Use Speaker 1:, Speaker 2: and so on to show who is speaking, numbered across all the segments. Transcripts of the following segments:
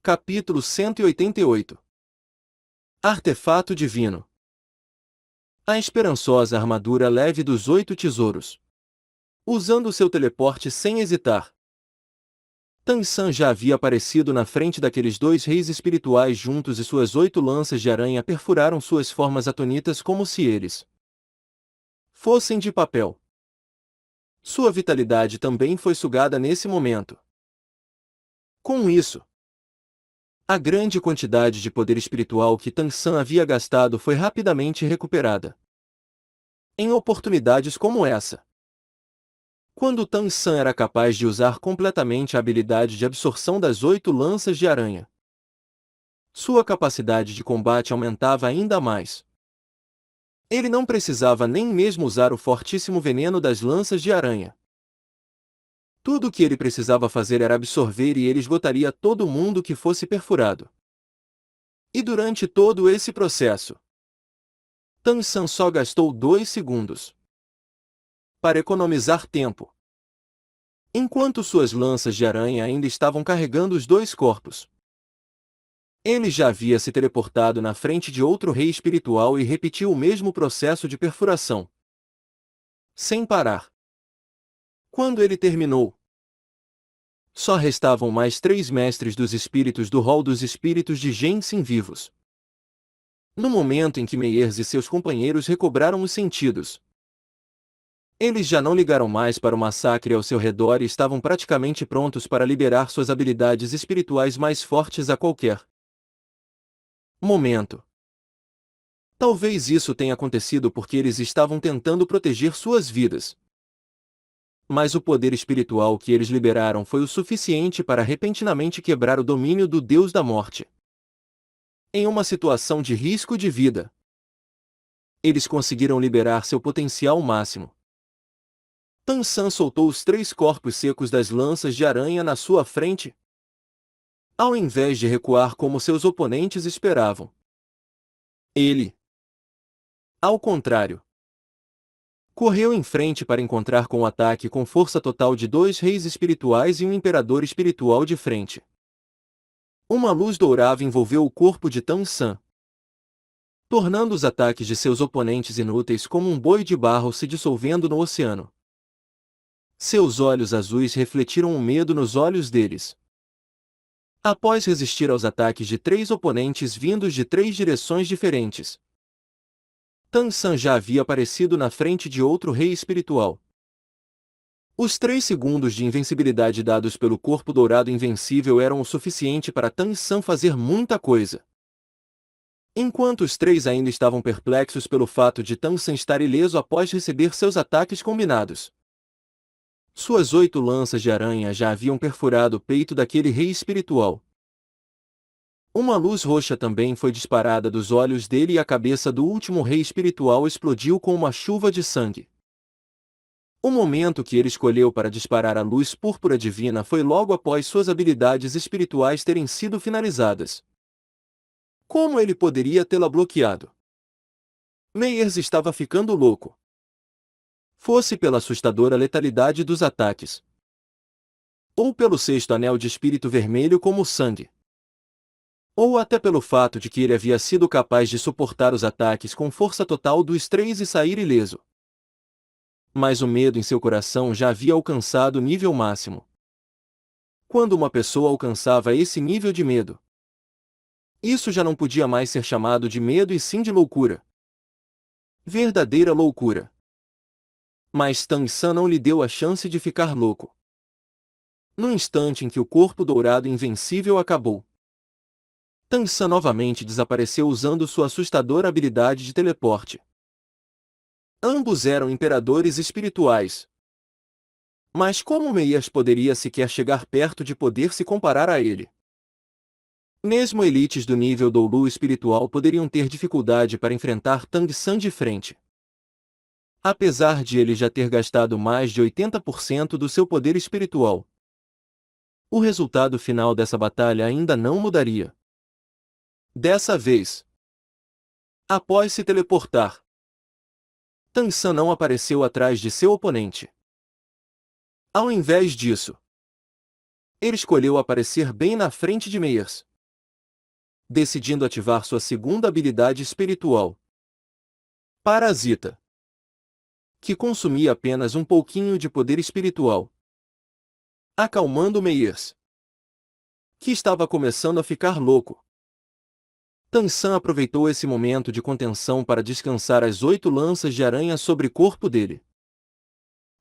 Speaker 1: Capítulo 188. Artefato Divino. A esperançosa armadura leve dos 8 tesouros. Usando seu teleporte sem hesitar, Tan San já havia aparecido na frente daqueles 2 reis espirituais juntos e suas 8 lanças de aranha perfuraram suas formas atonitas como se eles fossem de papel. Sua vitalidade também foi sugada nesse momento. Com isso, a grande quantidade de poder espiritual que Tan San havia gastado foi rapidamente recuperada. Em oportunidades como essa, quando Tan San era capaz de usar completamente a habilidade de absorção das 8 lanças de aranha, sua capacidade de combate aumentava ainda mais. Ele não precisava nem mesmo usar o fortíssimo veneno das lanças de aranha. Tudo o que ele precisava fazer era absorver e ele esgotaria todo mundo que fosse perfurado. E durante todo esse processo, Tan San só gastou 2 segundos para economizar tempo. Enquanto suas lanças de aranha ainda estavam carregando os 2 corpos, ele já havia se teleportado na frente de outro rei espiritual e repetiu o mesmo processo de perfuração, sem parar. Quando ele terminou, só restavam mais 3 mestres dos espíritos do rol dos espíritos de Genshin vivos. No momento em que Meyers e seus companheiros recobraram os sentidos, eles já não ligaram mais para o massacre ao seu redor e estavam praticamente prontos para liberar suas habilidades espirituais mais fortes a qualquer momento. Talvez isso tenha acontecido porque eles estavam tentando proteger suas vidas. Mas o poder espiritual que eles liberaram foi o suficiente para repentinamente quebrar o domínio do Deus da Morte. Em uma situação de risco de vida, eles conseguiram liberar seu potencial máximo. Tan San soltou os 3 corpos secos das lanças de aranha na sua frente, ao invés de recuar como seus oponentes esperavam. Ele, ao contrário, correu em frente para encontrar com o ataque com força total de 2 reis espirituais e um imperador espiritual de frente. Uma luz dourada envolveu o corpo de Tan San, tornando os ataques de seus oponentes inúteis como um boi de barro se dissolvendo no oceano. Seus olhos azuis refletiram o medo nos olhos deles. Após resistir aos ataques de 3 oponentes vindos de 3 direções diferentes, Tan San já havia aparecido na frente de outro rei espiritual. Os 3 segundos de invencibilidade dados pelo corpo dourado invencível eram o suficiente para Tan San fazer muita coisa. Enquanto os 3 ainda estavam perplexos pelo fato de Tan San estar ileso após receber seus ataques combinados, suas 8 lanças de aranha já haviam perfurado o peito daquele rei espiritual. Uma luz roxa também foi disparada dos olhos dele e a cabeça do último rei espiritual explodiu com uma chuva de sangue. O momento que ele escolheu para disparar a luz púrpura divina foi logo após suas habilidades espirituais terem sido finalizadas. Como ele poderia tê-la bloqueado? Meyers estava ficando louco. Fosse pela assustadora letalidade dos ataques, ou pelo 6º anel de espírito vermelho como sangue, ou até pelo fato de que ele havia sido capaz de suportar os ataques com força total dos 3 e sair ileso. Mas o medo em seu coração já havia alcançado o nível máximo. Quando uma pessoa alcançava esse nível de medo, isso já não podia mais ser chamado de medo e sim de loucura. Verdadeira loucura. Mas Tan San não lhe deu a chance de ficar louco. No instante em que o corpo dourado invencível acabou, Tan San novamente desapareceu usando sua assustadora habilidade de teleporte. Ambos eram imperadores espirituais. Mas como Meyers poderia sequer chegar perto de poder se comparar a ele? Mesmo elites do nível Doulu espiritual poderiam ter dificuldade para enfrentar Tan San de frente. Apesar de ele já ter gastado mais de 80% do seu poder espiritual, o resultado final dessa batalha ainda não mudaria. Dessa vez, após se teleportar, Tan San não apareceu atrás de seu oponente. Ao invés disso, ele escolheu aparecer bem na frente de Meyers. decidindo ativar sua segunda habilidade espiritual, Parasita, que consumia apenas um pouquinho de poder espiritual, acalmando Meyers, que estava começando a ficar louco. Tansan aproveitou esse momento de contenção para descansar as 8 lanças de aranha sobre o corpo dele,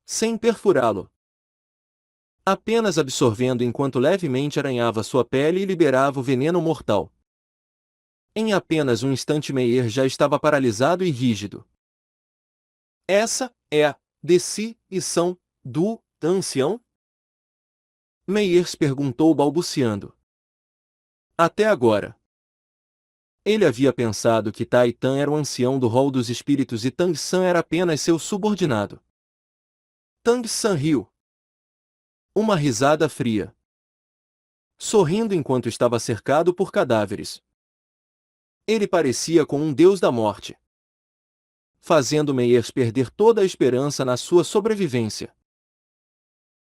Speaker 1: sem perfurá-lo, apenas absorvendo enquanto levemente arranhava sua pele e liberava o veneno mortal. Em apenas um instante Meyer já estava paralisado e rígido. Essa é a decisão do ancião? Meyers perguntou balbuciando. Até agora. Ele havia pensado que Taitan era o ancião do rol dos espíritos e Tang San era apenas seu subordinado. Tang San riu. Uma risada fria, sorrindo enquanto estava cercado por cadáveres. Ele parecia com um deus da morte, fazendo Meyers perder toda a esperança na sua sobrevivência.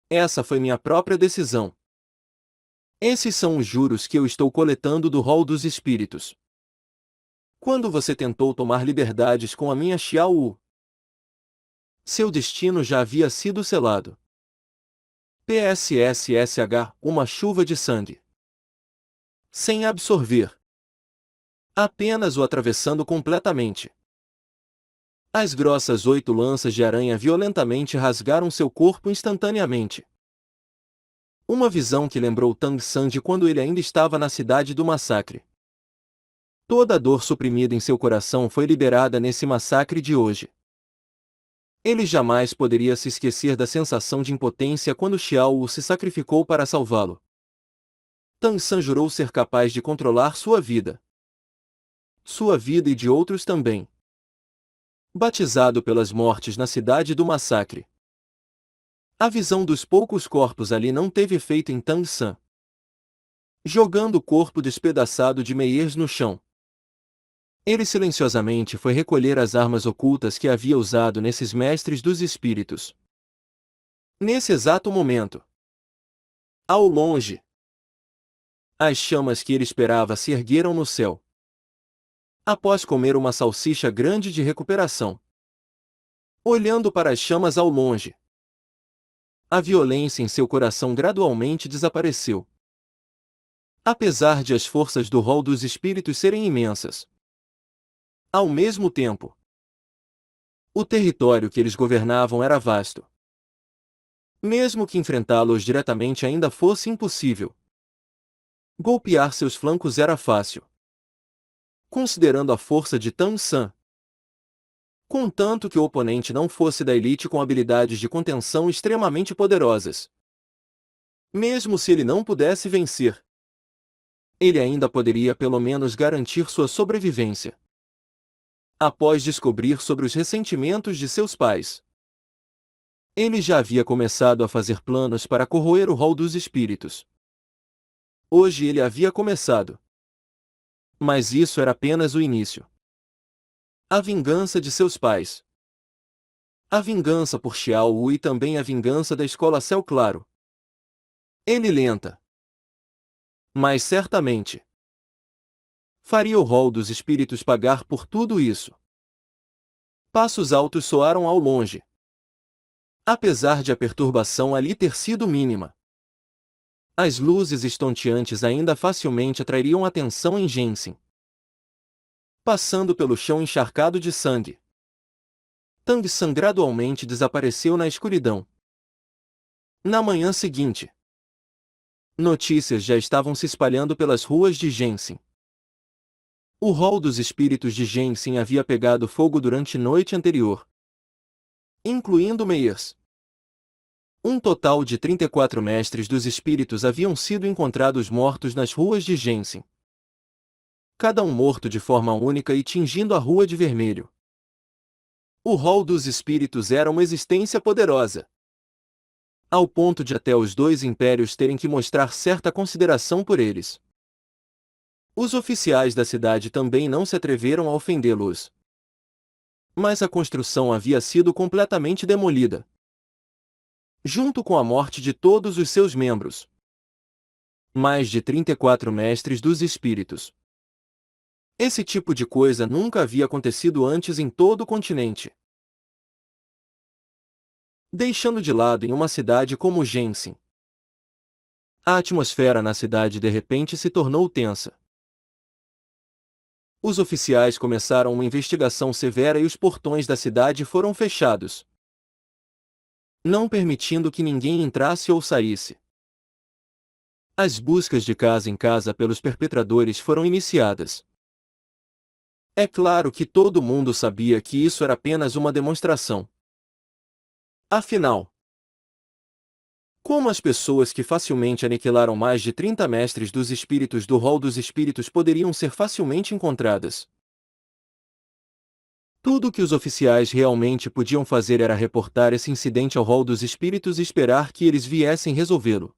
Speaker 1: Essa foi minha própria decisão. Esses são os juros que eu estou coletando do rol dos espíritos. Quando você tentou tomar liberdades com a minha Xiao Wu, seu destino já havia sido selado. PSSSH, uma chuva de sangue. Sem absorver. Apenas o atravessando completamente. As grossas 8 lanças de aranha violentamente rasgaram seu corpo instantaneamente. Uma visão que lembrou Tang San de quando ele ainda estava na cidade do massacre. Toda a dor suprimida em seu coração foi liberada nesse massacre de hoje. Ele jamais poderia se esquecer da sensação de impotência quando Xiao Wu se sacrificou para salvá-lo. Tang San jurou ser capaz de controlar sua vida e de outros também. Batizado pelas mortes na cidade do massacre. A visão dos poucos corpos ali não teve efeito em Tang San. Jogando o corpo despedaçado de Meyers no chão, ele silenciosamente foi recolher as armas ocultas que havia usado nesses mestres dos espíritos. Nesse exato momento, ao longe, as chamas que ele esperava se ergueram no céu. Após comer uma salsicha grande de recuperação, olhando para as chamas ao longe, a violência em seu coração gradualmente desapareceu. Apesar de as forças do rol dos espíritos serem imensas, ao mesmo tempo, o território que eles governavam era vasto. Mesmo que enfrentá-los diretamente ainda fosse impossível, golpear seus flancos era fácil. Considerando a força de Tang San, contanto que o oponente não fosse da elite com habilidades de contenção extremamente poderosas. Mesmo se ele não pudesse vencer, ele ainda poderia pelo menos garantir sua sobrevivência. Após descobrir sobre os ressentimentos de seus pais, ele já havia começado a fazer planos para corroer o rol dos espíritos. Hoje ele havia começado. Mas isso era apenas o início. A vingança de seus pais. A vingança por Xiao Wu e também a vingança da escola Céu Claro. Ele lenta, mas certamente faria o rol dos espíritos pagar por tudo isso. Passos altos soaram ao longe. Apesar de a perturbação ali ter sido mínima, as luzes estonteantes ainda facilmente atrairiam atenção em Jensen. Passando pelo chão encharcado de sangue, Tang San gradualmente desapareceu na escuridão. Na manhã seguinte, notícias já estavam se espalhando pelas ruas de Jensen. O rol dos espíritos de Jensen havia pegado fogo durante a noite anterior, incluindo Meyers. Um total de 34 mestres dos espíritos haviam sido encontrados mortos nas ruas de Jensen. Cada um morto de forma única e tingindo a rua de vermelho. O rol dos espíritos era uma existência poderosa, ao ponto de até os 2 impérios terem que mostrar certa consideração por eles. Os oficiais da cidade também não se atreveram a ofendê-los. Mas a construção havia sido completamente demolida, junto com a morte de todos os seus membros. Mais de 34 mestres dos espíritos Esse tipo de coisa nunca havia acontecido antes em todo o continente. Deixando de lado em uma cidade como Jensen. A atmosfera na cidade de repente se tornou tensa. Os oficiais começaram uma investigação severa e os portões da cidade foram fechados, não permitindo que ninguém entrasse ou saísse. As buscas de casa em casa pelos perpetradores foram iniciadas. É claro que todo mundo sabia que isso era apenas uma demonstração. Afinal, como as pessoas que facilmente aniquilaram mais de 30 mestres dos espíritos do Hall dos Espíritos poderiam ser facilmente encontradas? Tudo o que os oficiais realmente podiam fazer era reportar esse incidente ao Hall dos Espíritos e esperar que eles viessem resolvê-lo.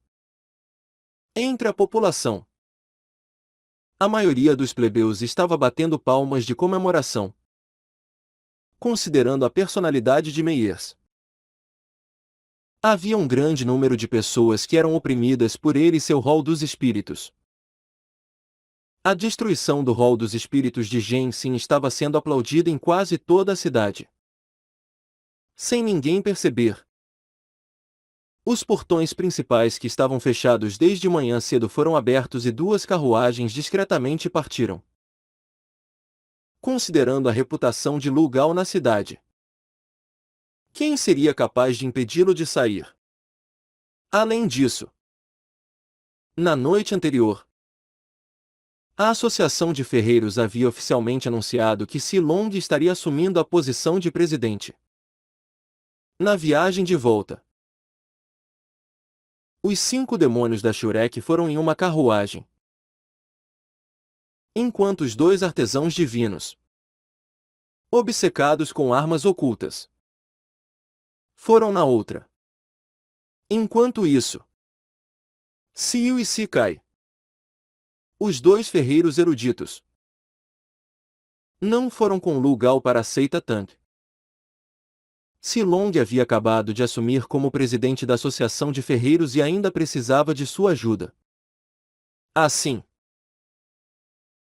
Speaker 1: Entre a população, a maioria dos plebeus estava batendo palmas de comemoração, considerando a personalidade de Meyers. Havia um grande número de pessoas que eram oprimidas por ele e seu Hall dos Espíritos. A destruição do Hall dos Espíritos de Jensen estava sendo aplaudida em quase toda a cidade. Sem ninguém perceber, os portões principais que estavam fechados desde manhã cedo foram abertos e duas carruagens discretamente partiram. Considerando a reputação de Lu Gao na cidade, quem seria capaz de impedi-lo de sair? Além disso, na noite anterior, a Associação de Ferreiros havia oficialmente anunciado que Si Long estaria assumindo a posição de presidente. Na viagem de volta, os 5 demônios da Shurek foram em uma carruagem, enquanto os 2 artesãos divinos, obcecados com armas ocultas, foram na outra. Enquanto isso, Siu e Sikai, os 2 ferreiros eruditos, não foram com Lu Gao para a seita Tang. Si Long havia acabado de assumir como presidente da Associação de Ferreiros e ainda precisava de sua ajuda. Assim,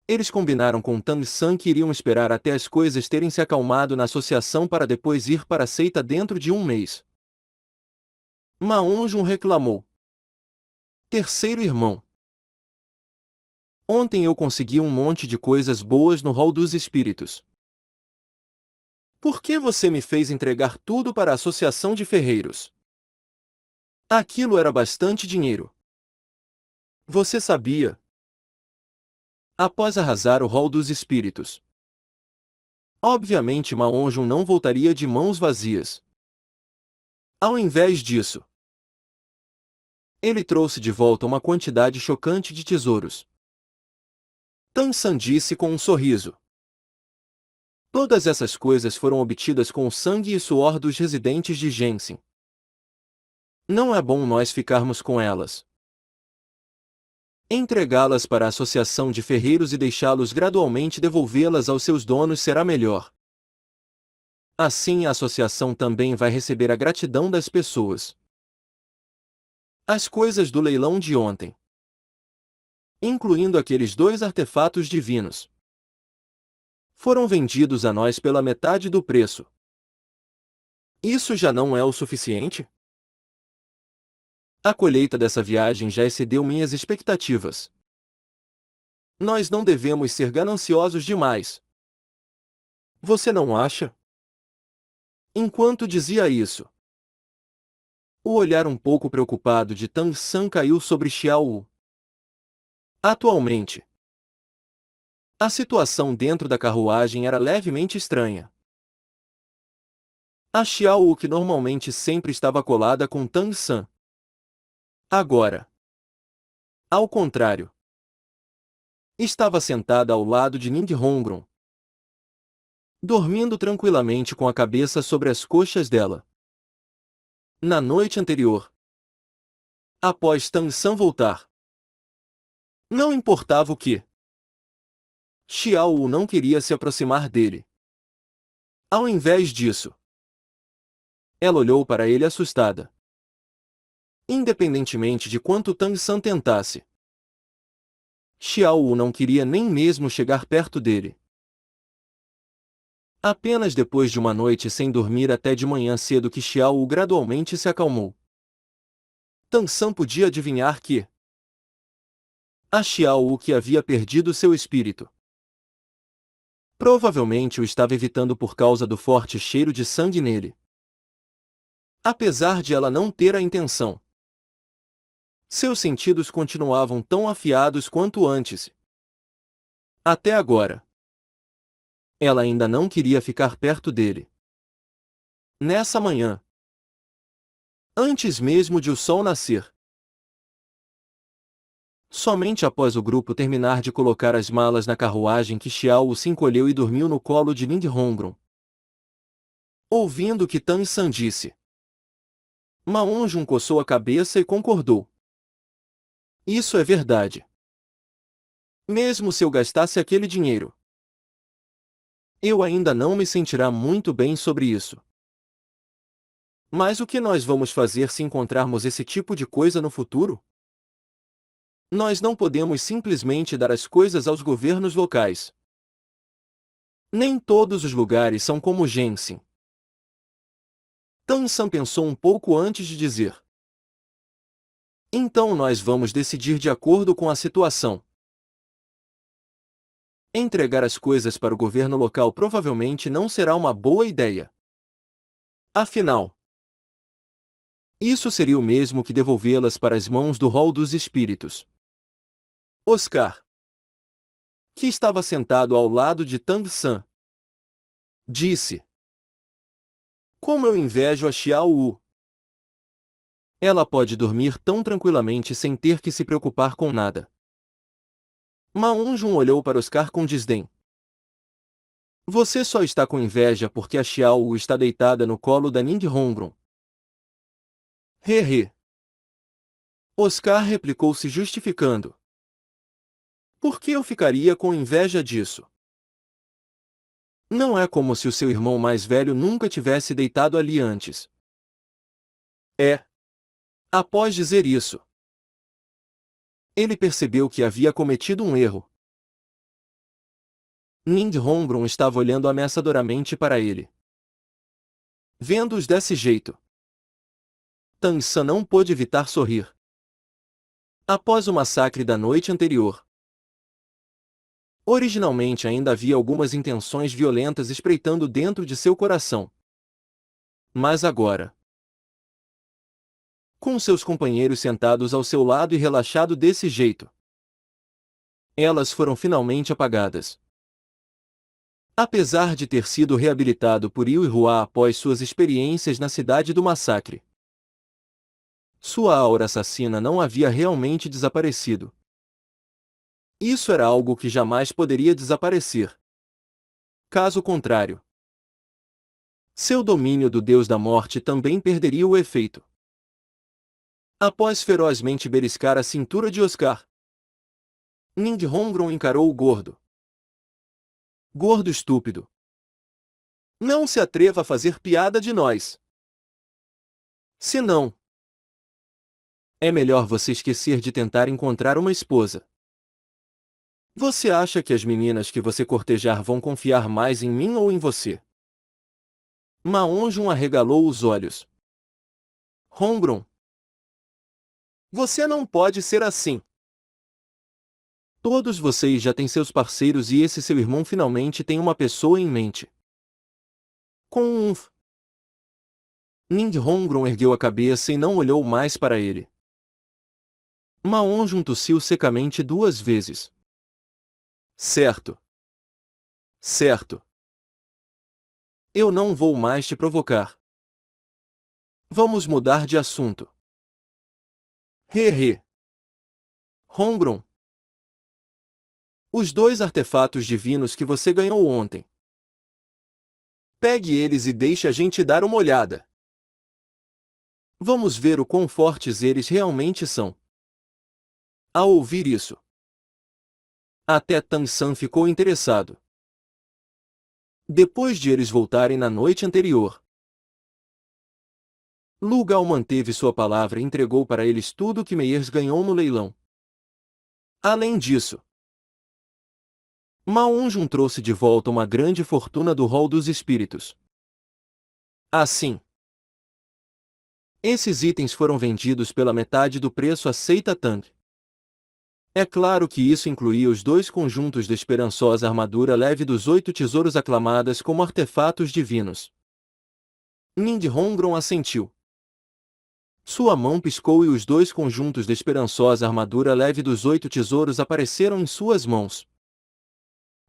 Speaker 1: eles combinaram com Tang San que iriam esperar até as coisas terem se acalmado na associação para depois ir para a seita dentro de um mês. Ma On-jun reclamou. Terceiro irmão. Ontem eu consegui um monte de coisas boas no Hall dos Espíritos. Por que você me fez entregar tudo para a Associação de Ferreiros? Aquilo era bastante dinheiro. Você sabia? Após arrasar o Hall dos Espíritos, obviamente Ma On-jun não voltaria de mãos vazias. Ao invés disso, ele trouxe de volta uma quantidade chocante de tesouros. Tang San disse com um sorriso. Todas essas coisas foram obtidas com o sangue e suor dos residentes de Jensen. Não é bom nós ficarmos com elas. Entregá-las para a Associação de Ferreiros e deixá-los gradualmente devolvê-las aos seus donos será melhor. Assim a associação também vai receber a gratidão das pessoas. As coisas do leilão de ontem, incluindo aqueles 2 artefatos divinos, foram vendidos a nós pela metade do preço. Isso já não é o suficiente? A colheita dessa viagem já excedeu minhas expectativas. Nós não devemos ser gananciosos demais. Você não acha? Enquanto dizia isso, o olhar um pouco preocupado de Tang San caiu sobre Xiao Wu. Atualmente, a situação dentro da carruagem era levemente estranha. A Xiao Wu, que normalmente sempre estava colada com Tang San, agora, ao contrário, estava sentada ao lado de Ning Hongron, dormindo tranquilamente com a cabeça sobre as coxas dela. Na noite anterior, após Tang San voltar, não importava o que, Xiao Wu não queria se aproximar dele. Ao invés disso, ela olhou para ele assustada. Independentemente de quanto Tang San tentasse, Xiao Wu não queria nem mesmo chegar perto dele. Apenas depois de uma noite sem dormir até de manhã cedo que Xiao Wu gradualmente se acalmou. Tang San podia adivinhar que a Xiao Wu que havia perdido seu espírito. Provavelmente o estava evitando por causa do forte cheiro de sangue nele. Apesar de ela não ter a intenção, seus sentidos continuavam tão afiados quanto antes. Até agora. Ela ainda não queria ficar perto dele. Nessa manhã, antes mesmo de o sol nascer, somente após o grupo terminar de colocar as malas na carruagem que Xiao Wu se encolheu e dormiu no colo de Ling Hongron. Ouvindo o que Tang San disse, Ma Onjun coçou a cabeça e concordou. Isso é verdade. Mesmo se eu gastasse aquele dinheiro, eu ainda não me sentirá muito bem sobre isso. Mas o que nós vamos fazer se encontrarmos esse tipo de coisa no futuro? Nós não podemos simplesmente dar as coisas aos governos locais. Nem todos os lugares são como Genshin. Tang San pensou um pouco antes de dizer. Então nós vamos decidir de acordo com a situação. Entregar as coisas para o governo local provavelmente não será uma boa ideia. Afinal, isso seria o mesmo que devolvê-las para as mãos do Hall dos Espíritos. Oscar, que estava sentado ao lado de Tang San, disse. Como eu invejo a Xiao Wu. Ela pode dormir tão tranquilamente sem ter que se preocupar com nada. Ma Onjun olhou para Oscar com desdém. Você só está com inveja porque a Xiao Wu está deitada no colo da Ning Hongron. Hehe. Oscar replicou se justificando. Por que eu ficaria com inveja disso? Não é como se o seu irmão mais velho nunca tivesse deitado ali antes. É. Após dizer isso, ele percebeu que havia cometido um erro. Ning Hongron estava olhando ameaçadoramente para ele. Vendo-os desse jeito, Tang San não pôde evitar sorrir. Após o massacre da noite anterior, originalmente ainda havia algumas intenções violentas espreitando dentro de seu coração. Mas agora, com seus companheiros sentados ao seu lado e relaxado desse jeito, elas foram finalmente apagadas. Apesar de ter sido reabilitado por Yu Hua após suas experiências na cidade do massacre, sua aura assassina não havia realmente desaparecido. Isso era algo que jamais poderia desaparecer. Caso contrário, seu domínio do Deus da Morte também perderia o efeito. Após ferozmente beliscar a cintura de Oscar, Ning Hongron encarou o gordo. Gordo estúpido. Não se atreva a fazer piada de nós. Se não, é melhor você esquecer de tentar encontrar uma esposa. Você acha que as meninas que você cortejar vão confiar mais em mim ou em você? Ma Onjun arregalou os olhos. Hongron, você não pode ser assim. Todos vocês já têm seus parceiros e esse seu irmão finalmente tem uma pessoa em mente. Com um Ning Hongron ergueu a cabeça e não olhou mais para ele. Ma Onjun tossiu secamente 2 vezes. Certo. Certo. Eu não vou mais te provocar. Vamos mudar de assunto. Hehe. Hongron. Os 2 artefatos divinos que você ganhou ontem. Pegue eles e deixe a gente dar uma olhada. Vamos ver o quão fortes eles realmente são. Ao ouvir isso, até Tang San ficou interessado. Depois de eles voltarem na noite anterior, Lu Gao manteve sua palavra e entregou para eles tudo que Meyers ganhou no leilão. Além disso, Ma Onjun trouxe de volta uma grande fortuna do rol dos espíritos. Assim, esses itens foram vendidos pela metade do preço a Seita Tang. É claro que isso incluía os 2 conjuntos da esperançosa armadura leve dos 8 tesouros aclamadas como artefatos divinos. Nindhongron assentiu. Sua mão piscou e os 2 conjuntos da esperançosa armadura leve dos 8 tesouros apareceram em suas mãos.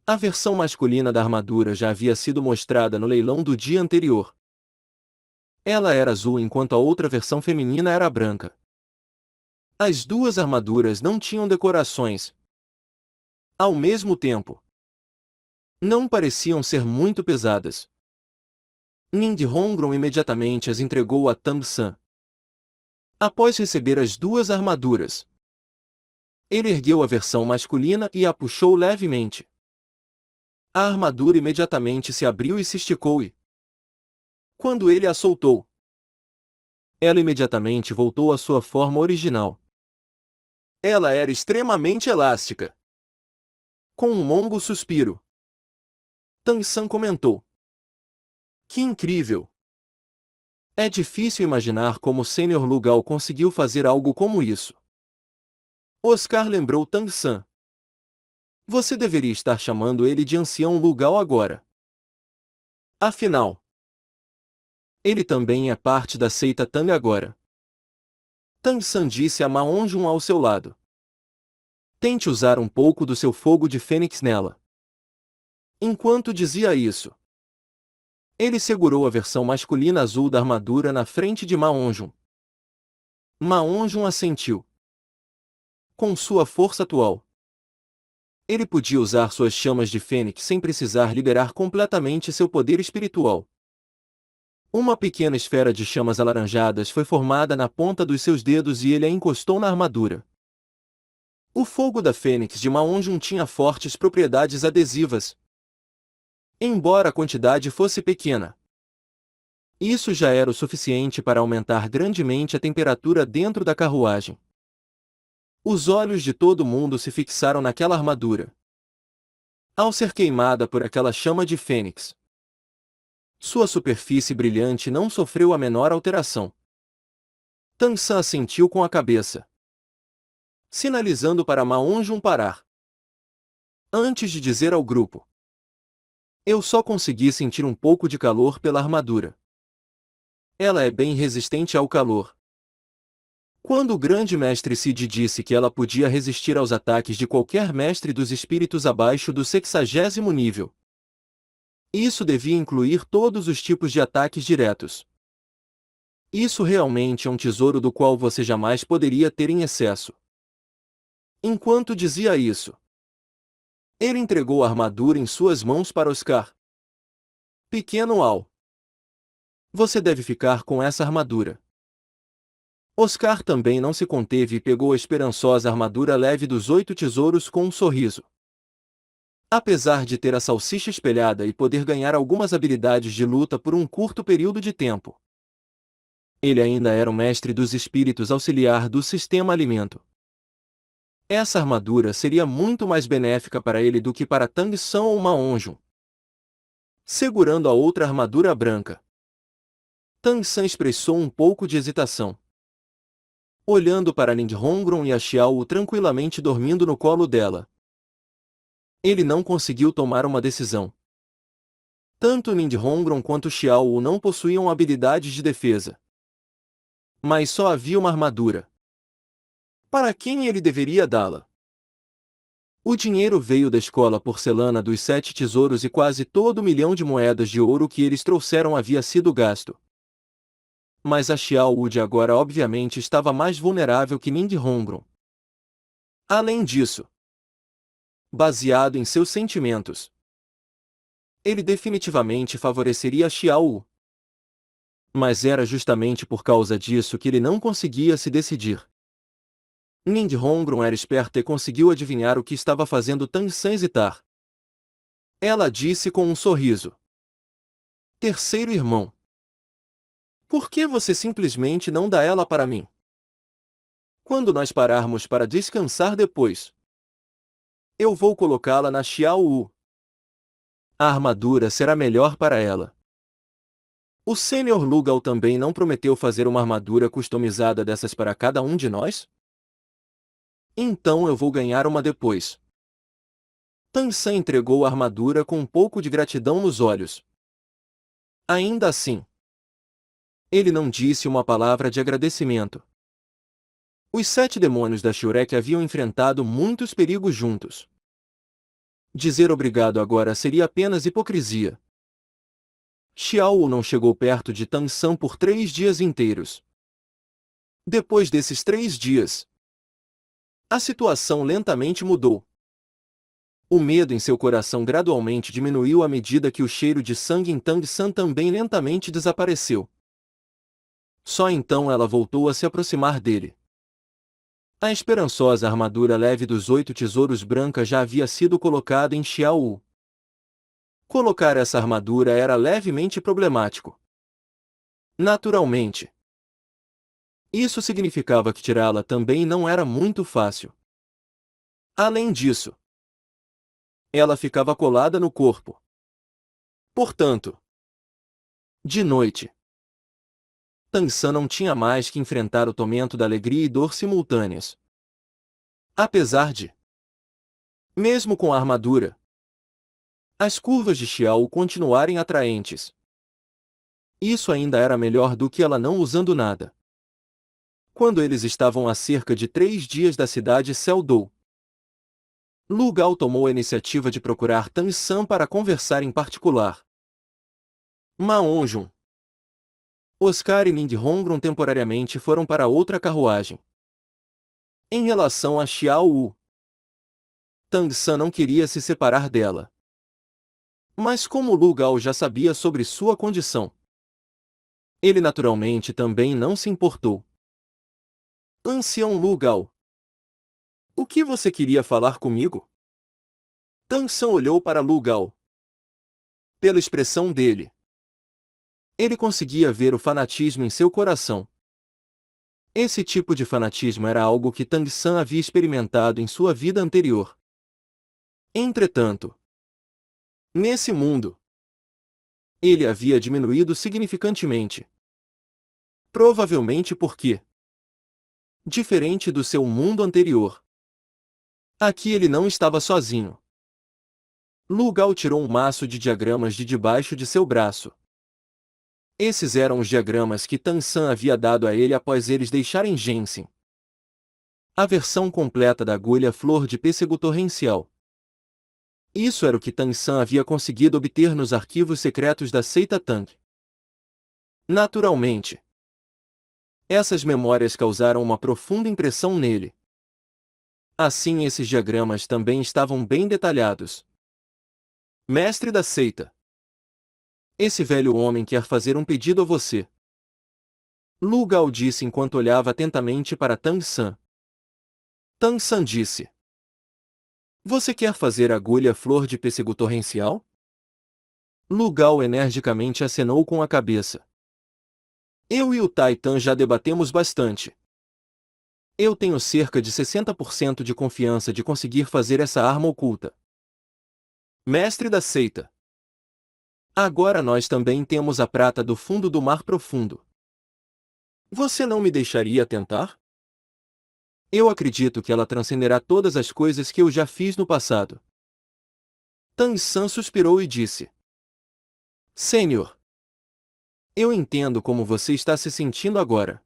Speaker 1: A versão masculina da armadura já havia sido mostrada no leilão do dia anterior. Ela era azul enquanto a outra versão feminina era branca. As 2 armaduras não tinham decorações. Ao mesmo tempo, não pareciam ser muito pesadas. Nindhongron imediatamente as entregou a Tang-san. Após receber as 2 armaduras, ele ergueu a versão masculina e a puxou levemente. A armadura imediatamente se abriu e se esticou e, quando ele a soltou, ela imediatamente voltou à sua forma original. Ela era extremamente elástica. Com um longo suspiro, Tang-san comentou: "Que incrível! É difícil imaginar como o Sr. Lugal conseguiu fazer algo como isso." Oscar lembrou Tang-san. Você deveria estar chamando ele de Ancião Lugal agora. Afinal, ele também é parte da seita Tang agora. Tang-san disse a Ma Onjun ao seu lado. Tente usar um pouco do seu fogo de fênix nela. Enquanto dizia isso, ele segurou a versão masculina azul da armadura na frente de Ma Onjun. Ma Onjun assentiu. Com sua força atual, ele podia usar suas chamas de fênix sem precisar liberar completamente seu poder espiritual. Uma pequena esfera de chamas alaranjadas foi formada na ponta dos seus dedos e ele a encostou na armadura. O fogo da fênix de Ma Onjun tinha fortes propriedades adesivas. Embora a quantidade fosse pequena, isso já era o suficiente para aumentar grandemente a temperatura dentro da carruagem. Os olhos de todo mundo se fixaram naquela armadura. Ao ser queimada por aquela chama de fênix, sua superfície brilhante não sofreu a menor alteração. Tang-san assentiu com a cabeça, sinalizando para Ma Onjun parar. Antes de dizer ao grupo: "Eu só consegui sentir um pouco de calor pela armadura. Ela é bem resistente ao calor." Quando o grande mestre Cid disse que ela podia resistir aos ataques de qualquer mestre dos espíritos abaixo do 60º nível, isso devia incluir todos os tipos de ataques diretos. Isso realmente é um tesouro do qual você jamais poderia ter em excesso. Enquanto dizia isso, ele entregou a armadura em suas mãos para Oscar. "Pequeno Al, você deve ficar com essa armadura." Oscar também não se conteve e pegou a esperançosa armadura leve dos 8 tesouros com um sorriso. Apesar de ter a salsicha espelhada e poder ganhar algumas habilidades de luta por um curto período de tempo, ele ainda era o mestre dos espíritos auxiliar do sistema alimento. Essa armadura seria muito mais benéfica para ele do que para Tang-san ou Ma Onjun. Segurando a outra armadura branca, Tang-san expressou um pouco de hesitação. Olhando para Nindhongron e a Xiao tranquilamente dormindo no colo dela, ele não conseguiu tomar uma decisão. Tanto Nindhongron quanto Xiao não possuíam habilidades de defesa. Mas só havia uma armadura. Para quem ele deveria dá-la? O dinheiro veio da escola porcelana dos 7 tesouros e quase todo o milhão de moedas de ouro que eles trouxeram havia sido gasto. Mas a Xiao de agora obviamente estava mais vulnerável que Nindhongron. Além disso, baseado em seus sentimentos, ele definitivamente favoreceria a Xiao. Mas era justamente por causa disso que ele não conseguia se decidir. Nindhongron era esperta e conseguiu adivinhar o que estava fazendo Tang-san hesitar. Ela disse com um sorriso: "Terceiro irmão, por que você simplesmente não dá ela para mim? Quando nós pararmos para descansar depois, Eu vou colocá-la na Xiao Wu. A armadura será melhor para ela. O Sr. Lugal também não prometeu fazer uma armadura customizada dessas para cada um de nós? Então eu vou ganhar uma depois. Tan San entregou a armadura com um pouco de gratidão nos olhos. Ainda assim, ele não disse uma palavra de agradecimento. Os 7 demônios da Shurek haviam enfrentado muitos perigos juntos. Dizer obrigado agora seria apenas hipocrisia. Xiao Wu não chegou perto de Tan San por 3 dias inteiros. Depois desses 3 dias, a situação lentamente mudou. O medo em seu coração gradualmente diminuiu à medida que o cheiro de sangue em Tang San também lentamente desapareceu. Só então ela voltou a se aproximar dele. A esperançosa armadura leve dos 8 tesouros branca já havia sido colocada em Xiao Wu. Colocar essa armadura era levemente problemático. Naturalmente. Isso significava que tirá-la também não era muito fácil. Além disso, ela ficava colada no corpo. Portanto, de noite, Tan San não tinha mais que enfrentar o tormento da alegria e dor simultâneas. Apesar de, mesmo com a armadura, as curvas de Xiao continuarem atraentes. Isso ainda era melhor do que ela não usando nada. Quando eles estavam a cerca de 3 dias da cidade Seldou, Lu Gao tomou a iniciativa de procurar Tan San para conversar em particular. Ma Onjun, Oscar e Ling Hongron temporariamente foram para outra carruagem. Em relação a Xiao Wu, Tan San não queria se separar dela. Mas como Lu Gao já sabia sobre sua condição, ele naturalmente também não se importou. Ancião Lu Gao, o que você queria falar comigo? Tan San olhou para Lu Gao. Pela expressão dele, ele conseguia ver o fanatismo em seu coração. Esse tipo de fanatismo era algo que Tang San havia experimentado em sua vida anterior. Entretanto, nesse mundo, ele havia diminuído significantemente. Provavelmente porque, diferente do seu mundo anterior, aqui ele não estava sozinho. Lu Gao tirou um maço de diagramas de debaixo de seu braço. Esses eram os diagramas que Tan San havia dado a ele após eles deixarem Genshin. A versão completa da agulha flor de pêssego torrencial. Isso era o que Tan San havia conseguido obter nos arquivos secretos da seita Tang. Naturalmente, essas memórias causaram uma profunda impressão nele. Assim, esses diagramas também estavam bem detalhados. Mestre da seita, esse velho homem quer fazer um pedido a você. Lu Gao disse enquanto olhava atentamente para Tang San. Tang San disse: Você quer fazer agulha flor de pêssego torrencial? Lu Gao energicamente acenou com a cabeça. Eu e o Taitan já debatemos bastante. Eu tenho cerca de 60% de confiança de conseguir fazer essa arma oculta. Mestre da seita, agora nós também temos a prata do fundo do mar profundo. Você não me deixaria tentar? Eu acredito que ela transcenderá todas as coisas que eu já fiz no passado. Tan San suspirou e disse: Senhor, eu entendo como você está se sentindo agora.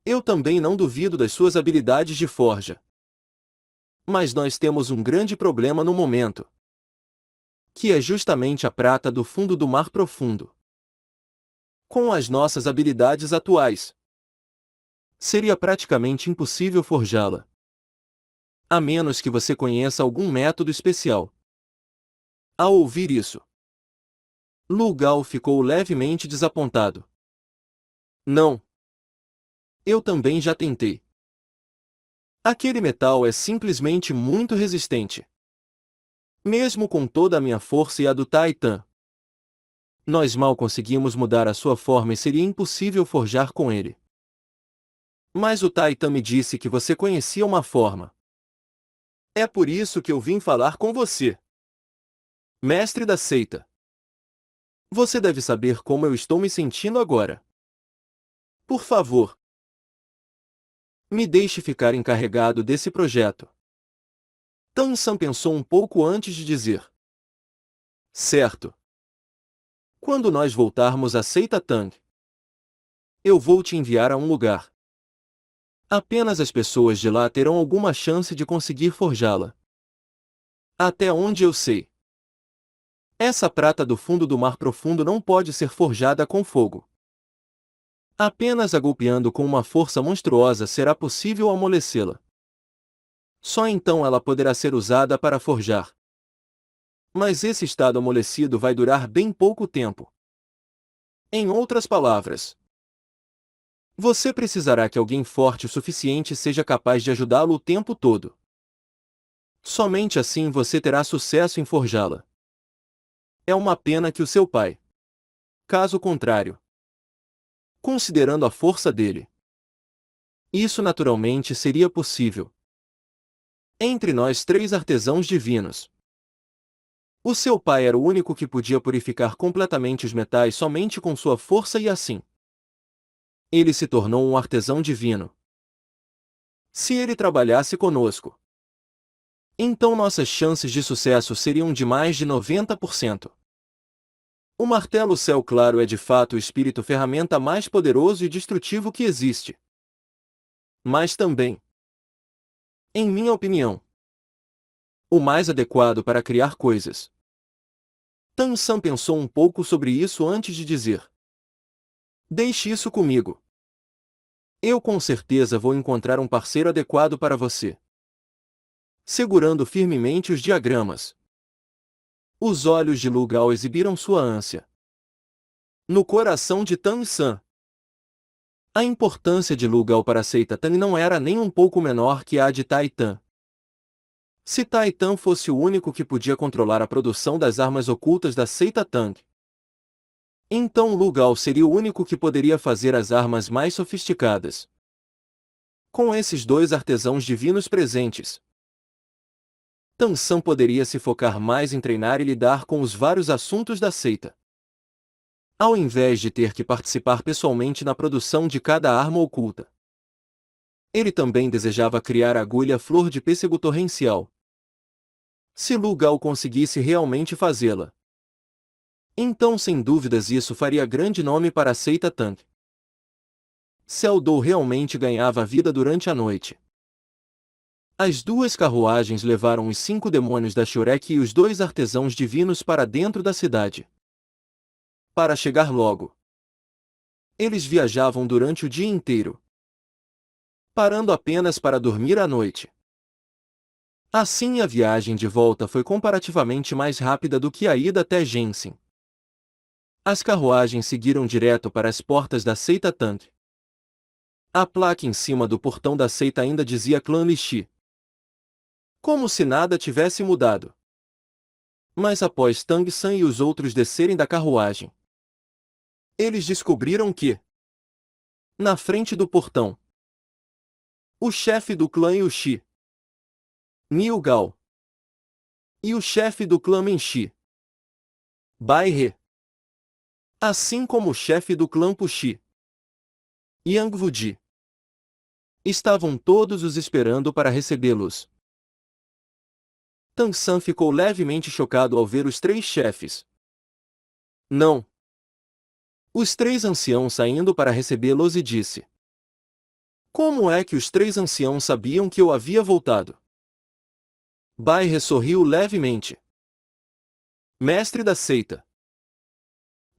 Speaker 1: Eu também não duvido das suas habilidades de forja. Mas nós temos um grande problema no momento, que é justamente a prata do fundo do mar profundo. Com as nossas habilidades atuais, seria praticamente impossível forjá-la. A menos que você conheça algum método especial. Ao ouvir isso, Lu Gao ficou levemente desapontado. Não. Eu também já tentei. Aquele metal é simplesmente muito resistente. Mesmo com toda a minha força e a do Taitan, nós mal conseguimos mudar a sua forma e seria impossível forjar com ele. Mas o Taitan me disse que você conhecia uma forma. É por isso que eu vim falar com você. Mestre da seita. Você deve saber como eu estou me sentindo agora. Por favor, me deixe ficar encarregado desse projeto. Tan San pensou um pouco antes de dizer. Certo. Quando nós voltarmos à seita Tang, eu vou te enviar a um lugar. Apenas as pessoas de lá terão alguma chance de conseguir forjá-la. Até onde eu sei. Essa prata do fundo do mar profundo não pode ser forjada com fogo. Apenas a golpeando com uma força monstruosa será possível amolecê-la. Só então ela poderá ser usada para forjar. Mas esse estado amolecido vai durar bem pouco tempo. Em outras palavras, você precisará que alguém forte o suficiente seja capaz de ajudá-lo o tempo todo. Somente assim você terá sucesso em forjá-la. É uma pena que o seu pai. Caso contrário, considerando a força dele, isso naturalmente seria possível. Entre nós 3 artesãos divinos, o seu pai era o único que podia purificar completamente os metais somente com sua força e assim. Ele se tornou um artesão divino. Se ele trabalhasse conosco, então nossas chances de sucesso seriam de mais de 90%. O martelo céu claro é de fato o espírito ferramenta mais poderoso e destrutivo que existe. Mas também, em minha opinião, o mais adequado para criar coisas. Tan San pensou um pouco sobre isso antes de dizer. Deixe isso comigo. Eu com certeza vou encontrar um parceiro adequado para você. Segurando firmemente os diagramas, os olhos de Lu Gao exibiram sua ânsia. No coração de Tan San, a importância de Lu Gao para a seita Tang não era nem um pouco menor que a de Tai Tan. Se Tai Tan fosse o único que podia controlar a produção das armas ocultas da seita Tang, então Lu Gao seria o único que poderia fazer as armas mais sofisticadas. Com esses 2 artesãos divinos presentes, Tan San poderia se focar mais em treinar e lidar com os vários assuntos da seita, ao invés de ter que participar pessoalmente na produção de cada arma oculta. Ele também desejava criar a agulha flor de pêssego torrencial. Se Lu Gao conseguisse realmente fazê-la, então sem dúvidas isso faria grande nome para a seita Tang. Seldou realmente ganhava a vida durante a noite. As 2 carruagens levaram os 5 demônios da Shurek e os 2 artesãos divinos para dentro da cidade. Para chegar logo, eles viajavam durante o dia inteiro, parando apenas para dormir à noite. Assim a viagem de volta foi comparativamente mais rápida do que a ida até Jensen. As carruagens seguiram direto para as portas da seita Tang. A placa em cima do portão da seita ainda dizia Clã Lixi. Como se nada tivesse mudado. Mas após Tang San e os outros descerem da carruagem, eles descobriram que, na frente do portão, o chefe do clã Yushi, Niu Gao, e o chefe do clã Menshi, Bai He, assim como o chefe do clã Puxi, Yang Wudi, estavam todos os esperando para recebê-los. Tan San ficou levemente chocado ao ver os 3 chefes. Não. Os 3 anciãos saindo para recebê-los e disse. Como é que os 3 anciãos sabiam que eu havia voltado? Bai He sorriu levemente. Mestre da seita.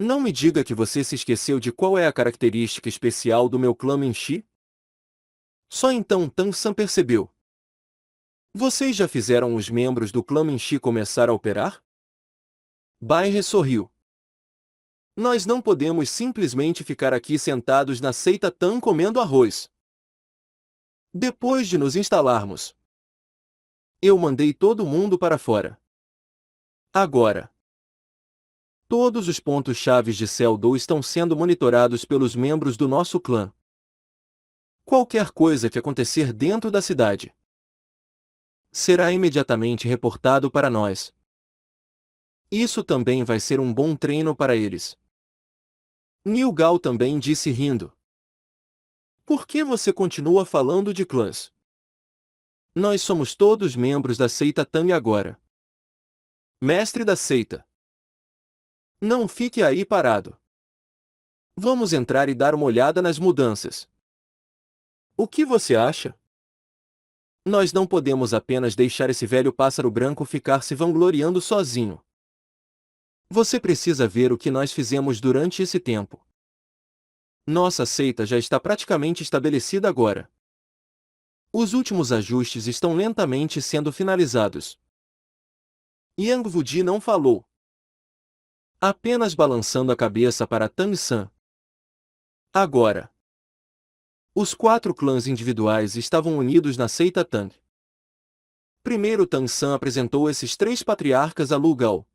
Speaker 1: Não me diga que você se esqueceu de qual é a característica especial do meu clã Menshi? Só então Tan San percebeu. Vocês já fizeram os membros do clã Menshi começar a operar? Bai He sorriu. Nós não podemos simplesmente ficar aqui sentados na seita Tan comendo arroz. Depois de nos instalarmos, eu mandei todo mundo para fora. Agora, todos os pontos chaves de Seldou estão sendo monitorados pelos membros do nosso clã. Qualquer coisa que acontecer dentro da cidade, será imediatamente reportado para nós. Isso também vai ser um bom treino para eles. Nilgal também disse rindo. Por que você continua falando de clãs? Nós somos todos membros da seita Tang agora. Mestre da seita. Não fique aí parado. Vamos entrar e dar uma olhada nas mudanças. O que você acha? Nós não podemos apenas deixar esse velho pássaro branco ficar se vangloriando sozinho. Você precisa ver o que nós fizemos durante esse tempo. Nossa seita já está praticamente estabelecida agora. Os últimos ajustes estão lentamente sendo finalizados. Yang Wudi não falou. Apenas balançando a cabeça para Tang San. Agora. Os 4 clãs individuais estavam unidos na seita Tang. Primeiro Tang San apresentou esses 3 patriarcas a Lu Gao.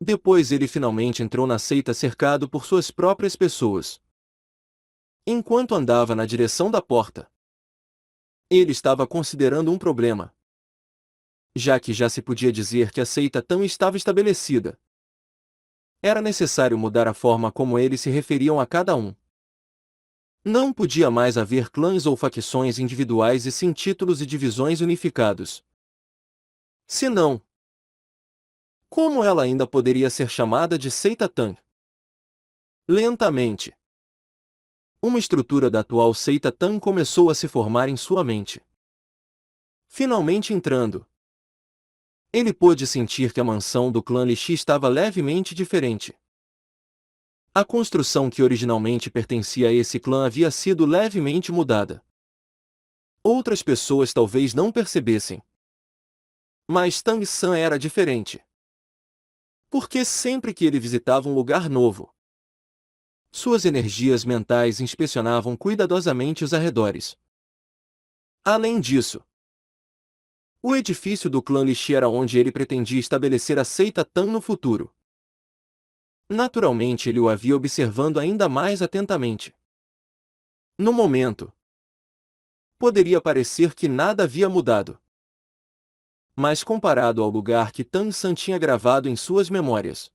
Speaker 1: Depois ele finalmente entrou na seita cercado por suas próprias pessoas. Enquanto andava na direção da porta, ele estava considerando um problema. Já que já se podia dizer que a seita Tang estava estabelecida, era necessário mudar a forma como eles se referiam a cada um. Não podia mais haver clãs ou facções individuais e sim títulos e divisões unificados. Senão, como ela ainda poderia ser chamada de seita Tang? Lentamente, uma estrutura da atual seita Tang começou a se formar em sua mente. Finalmente entrando, ele pôde sentir que a mansão do clã Lixi estava levemente diferente. A construção que originalmente pertencia a esse clã havia sido levemente mudada. Outras pessoas talvez não percebessem. Mas Tang San era diferente. Porque sempre que ele visitava um lugar novo, suas energias mentais inspecionavam cuidadosamente os arredores. Além disso, o edifício do clã Lixi era onde ele pretendia estabelecer a seita Tang no futuro. Naturalmente ele o havia observando ainda mais atentamente. No momento, poderia parecer que nada havia mudado. Mas comparado ao lugar que Tang San tinha gravado em suas memórias,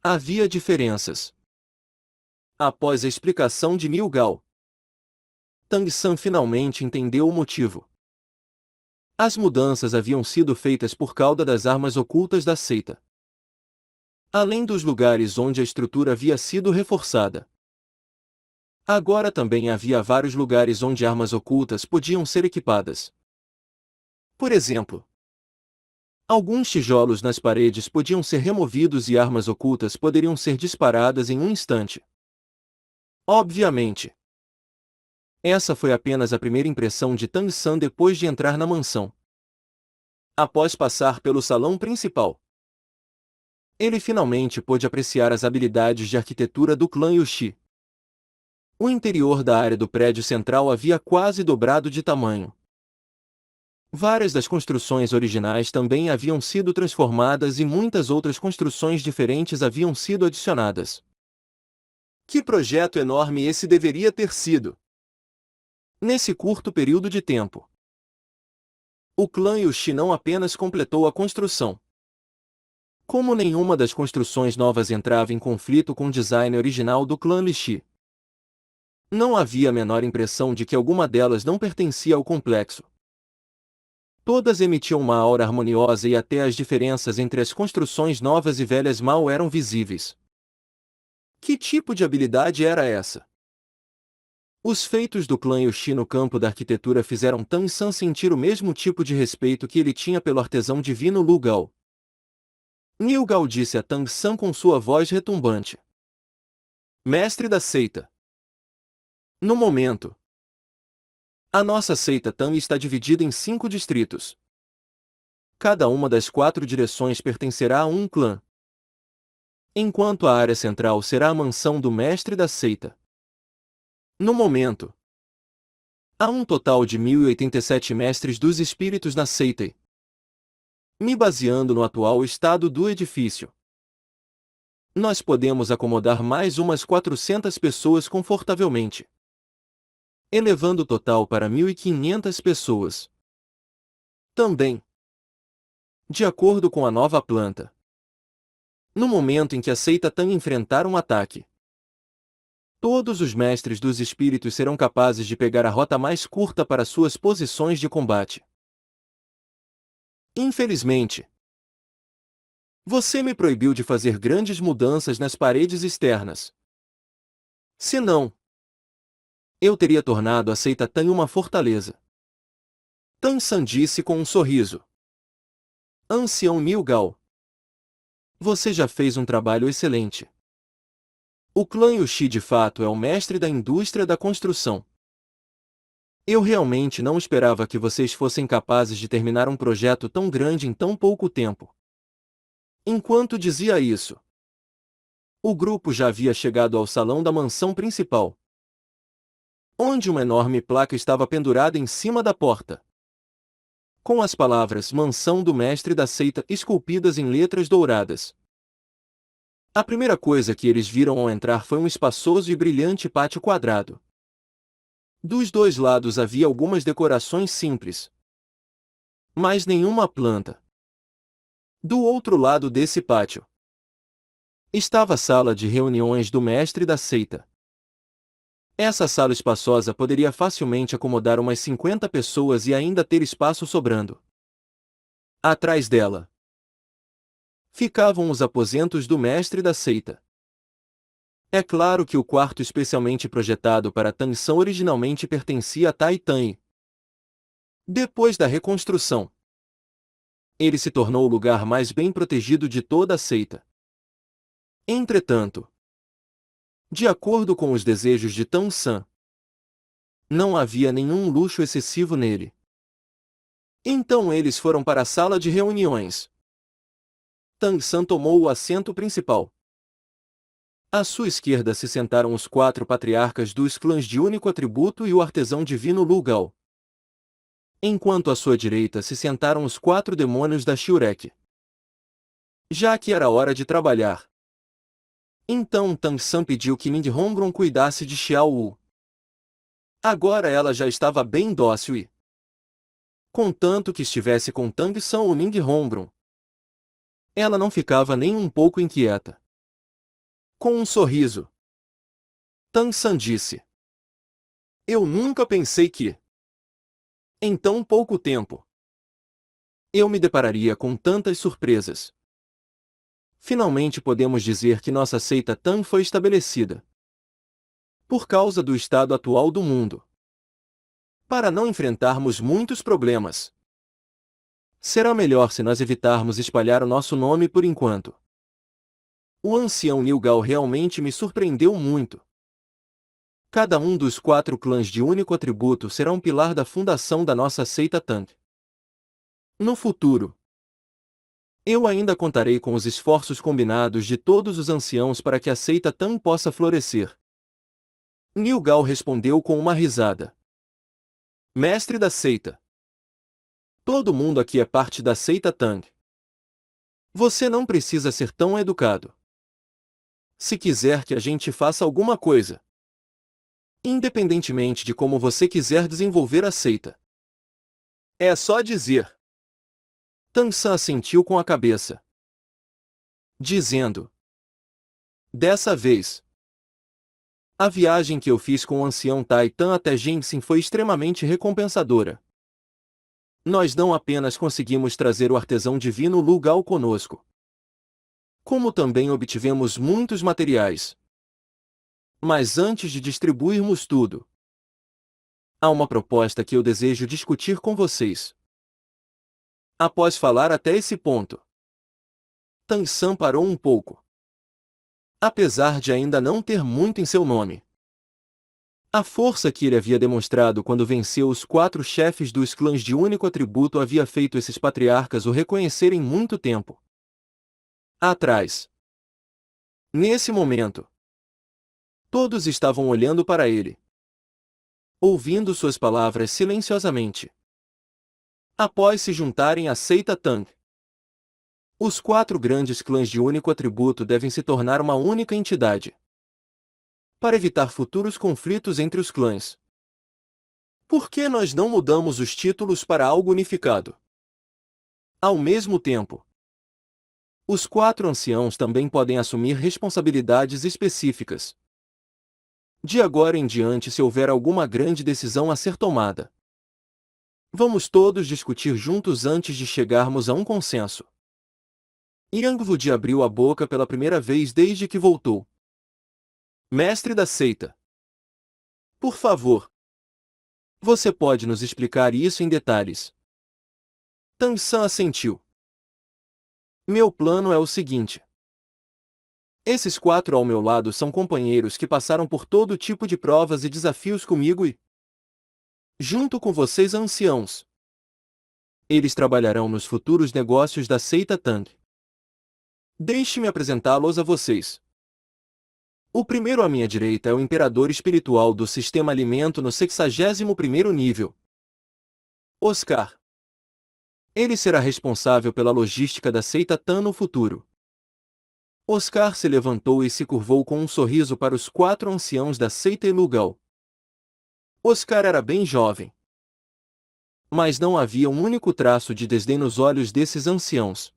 Speaker 1: havia diferenças. Após a explicação de Nilgal, Tang San finalmente entendeu o motivo. As mudanças haviam sido feitas por causa das armas ocultas da seita. Além dos lugares onde a estrutura havia sido reforçada, agora também havia vários lugares onde armas ocultas podiam ser equipadas. Por exemplo, alguns tijolos nas paredes podiam ser removidos e armas ocultas poderiam ser disparadas em um instante. Obviamente, essa foi apenas a primeira impressão de Tang San depois de entrar na mansão. Após passar pelo salão principal, ele finalmente pôde apreciar as habilidades de arquitetura do clã Yushi. O interior da área do prédio central havia quase dobrado de tamanho. Várias das construções originais também haviam sido transformadas e muitas outras construções diferentes haviam sido adicionadas. Que projeto enorme esse deveria ter sido! Nesse curto período de tempo, o clã Yushi não apenas completou a construção. Como nenhuma das construções novas entrava em conflito com o design original do clã Lixi, não havia a menor impressão de que alguma delas não pertencia ao complexo. Todas emitiam uma aura harmoniosa e até as diferenças entre as construções novas e velhas mal eram visíveis. Que tipo de habilidade era essa? Os feitos do clã Yushi no campo da arquitetura fizeram Tang San sentir o mesmo tipo de respeito que ele tinha pelo artesão divino Lu Gao. Nilgal disse a Tang San com sua voz retumbante. Mestre da seita. No momento, a nossa seita Tang está dividida em 5 distritos. Cada uma das 4 direções pertencerá a um clã, enquanto a área central será a mansão do mestre da seita. No momento, há um total de 1087 mestres dos espíritos na seita. Me baseando no atual estado do edifício, nós podemos acomodar mais umas 400 pessoas confortavelmente, elevando o total para 1500 pessoas. Também, de acordo com a nova planta, no momento em que a seita Tang enfrentar um ataque, todos os mestres dos espíritos serão capazes de pegar a rota mais curta para suas posições de combate. Infelizmente, você me proibiu de fazer grandes mudanças nas paredes externas. Senão, eu teria tornado a seita Tang uma fortaleza. Tan San disse com um sorriso. Ancião Nilgal, você já fez um trabalho excelente. O clã Yuxi de fato é o mestre da indústria da construção. Eu realmente não esperava que vocês fossem capazes de terminar um projeto tão grande em tão pouco tempo. Enquanto dizia isso, o grupo já havia chegado ao salão da mansão principal, onde uma enorme placa estava pendurada em cima da porta, com as palavras Mansão do Mestre da Seita esculpidas em letras douradas. A primeira coisa que eles viram ao entrar foi um espaçoso e brilhante pátio quadrado. Dos dois lados havia algumas decorações simples, mas nenhuma planta. Do outro lado desse pátio estava a sala de reuniões do Mestre da Seita. Essa sala espaçosa poderia facilmente acomodar umas 50 pessoas e ainda ter espaço sobrando. Atrás dela ficavam os aposentos do Mestre da Seita. É claro que o quarto especialmente projetado para Tang San originalmente pertencia a Tai Tang. Depois da reconstrução, ele se tornou o lugar mais bem protegido de toda a seita. Entretanto, de acordo com os desejos de Tan San, não havia nenhum luxo excessivo nele. Então eles foram para a sala de reuniões. Tan San tomou o assento principal. À sua esquerda se sentaram os 4 patriarcas dos clãs de único atributo e o artesão divino Lu Gao. Enquanto à sua direita se sentaram os 4 demônios da Shurek. Já que era hora de trabalhar, então Tang San pediu que Ning Hongron cuidasse de Xiao Wu. Agora ela já estava bem dócil e, contanto que estivesse com Tang San ou Ning Hongron, ela não ficava nem um pouco inquieta. Com um sorriso, Tang San disse: Eu nunca pensei que, em tão pouco tempo, eu me depararia com tantas surpresas. Finalmente podemos dizer que nossa seita Tang foi estabelecida. Por causa do estado atual do mundo. Para não enfrentarmos muitos problemas, será melhor se nós evitarmos espalhar o nosso nome por enquanto. O ancião Nilgal realmente me surpreendeu muito. Cada um dos 4 clãs de único atributo será um pilar da fundação da nossa seita Tang. No futuro, eu ainda contarei com os esforços combinados de todos os anciãos para que a seita Tang possa florescer. Nilgal respondeu com uma risada. Mestre da seita. Todo mundo aqui é parte da seita Tang. Você não precisa ser tão educado. Se quiser que a gente faça alguma coisa, independentemente de como você quiser desenvolver a seita, é só dizer. Tang San assentiu com a cabeça, dizendo: Dessa vez, a viagem que eu fiz com o ancião Tai Tan até Jinxin foi extremamente recompensadora. Nós não apenas conseguimos trazer o artesão divino Lu Gao conosco, como também obtivemos muitos materiais. Mas antes de distribuirmos tudo, há uma proposta que eu desejo discutir com vocês. Após falar até esse ponto, Tang San parou um pouco. Apesar de ainda não ter muito em seu nome, a força que ele havia demonstrado quando venceu os 4 chefes dos clãs de único atributo havia feito esses patriarcas o reconhecerem muito tempo atrás. Nesse momento, todos estavam olhando para ele, ouvindo suas palavras silenciosamente. Após se juntarem à seita Tang, os 4 grandes clãs de único atributo devem se tornar uma única entidade, para evitar futuros conflitos entre os clãs. Por que nós não mudamos os títulos para algo unificado? Ao mesmo tempo, os 4 anciãos também podem assumir responsabilidades específicas. De agora em diante, se houver alguma grande decisão a ser tomada, vamos todos discutir juntos antes de chegarmos a um consenso. Yang Wudi abriu a boca pela primeira vez desde que voltou. Mestre da seita. Por favor. Você pode nos explicar isso em detalhes? Tang San assentiu. Meu plano é o seguinte. Esses 4 ao meu lado são companheiros que passaram por todo tipo de provas e desafios comigo e, junto com vocês anciãos, eles trabalharão nos futuros negócios da seita Tang. Deixe-me apresentá-los a vocês. O primeiro à minha direita é o imperador espiritual do sistema alimento no 61º nível. Oscar. Ele será responsável pela logística da seita Tan no futuro. Oscar se levantou e se curvou com um sorriso para os 4 anciãos da seita Elugal. Oscar era bem jovem. Mas não havia um único traço de desdém nos olhos desses anciãos.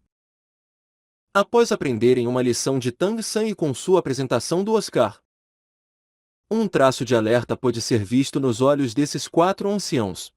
Speaker 1: Após aprenderem uma lição de Tang San e com sua apresentação do Oscar, um traço de alerta pôde ser visto nos olhos desses 4 anciãos.